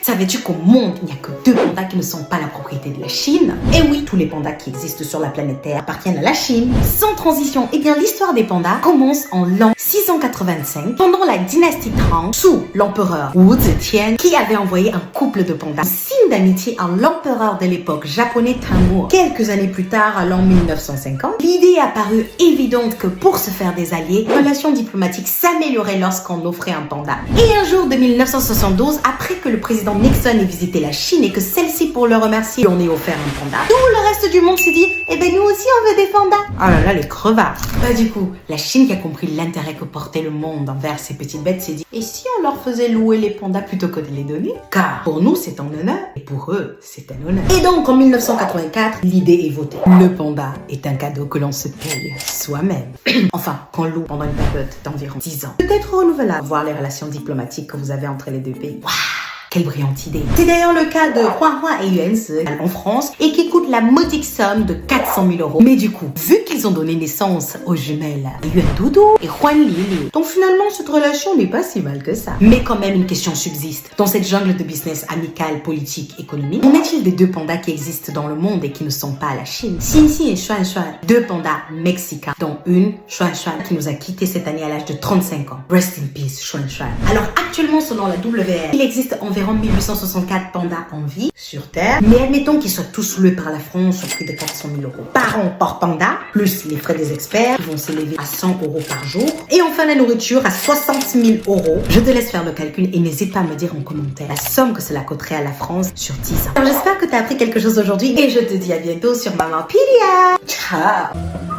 Savais-tu qu'au monde, il n'y a que 2 pandas qui ne sont pas la propriété de la Chine? Et oui, tous les pandas qui existent sur la planète Terre appartiennent à la Chine. Sans transition, eh bien l'histoire des pandas commence en l'an 685, pendant la dynastie Tang, sous l'empereur Wu Zetian, qui avait envoyé un couple de pandas, signe d'amitié à l'empereur de l'époque japonais Timur. Quelques années plus tard, à l'an 1950, l'idée apparut évidente que pour se faire des alliés, les relations diplomatiques s'amélioraient lorsqu'on offrait un panda. Et un jour de 1972, après que le président Nixon ait visité la Chine et que celle-ci, pour le remercier, lui en ait offert un panda, tout le reste du monde s'est dit, eh ben nous aussi on veut des pandas. Oh là là, les crevards. Bah du coup, la Chine qui a compris l'intérêt que portait le monde envers ces petites bêtes s'est dit, et si on leur faisait louer les pandas plutôt que de les donner? Car pour nous c'est un honneur et pour eux c'est un honneur. Et donc en 1984, l'idée est votée. Le panda est un cadeau que l'on se paye soi-même. Enfin, qu'on loue pendant une période d'environ 10 ans. Peut-être renouvelable, voir les relations diplomatiques que vous avez entre les 2 pays. Waouh! Quelle brillante idée. C'est d'ailleurs le cas de Huang Hua et Yuan Ze en France et qui coûte la modique somme de 400 000 €. Mais du coup, vu qu'ils ont donné naissance aux jumelles Yuan Doudou et Huan Lili, donc finalement cette relation n'est pas si mal que ça. Mais quand même une question subsiste. Dans cette jungle de business amical, politique, économique, qu'en est-il des 2 pandas qui existent dans le monde et qui ne sont pas à la Chine? Xinxi et Xuan Xuan, 2 pandas mexicains, dont une, Xuan Xuan, qui nous a quittés cette année à l'âge de 35 ans. Rest in peace, Xuan Xuan. Alors actuellement, selon la WR, il existe environ 1864 pandas en vie sur Terre, mais admettons qu'ils soient tous loués par la France au prix de 400 000 € par an par panda, plus les frais des experts qui vont s'élever à 100 € par jour, et enfin la nourriture à 60 000 €. Je te laisse faire le calcul et n'hésite pas à me dire en commentaire la somme que cela coûterait à la France sur 10 ans. Alors j'espère que tu as appris quelque chose aujourd'hui et je te dis à bientôt sur Mamanpedia. Ciao.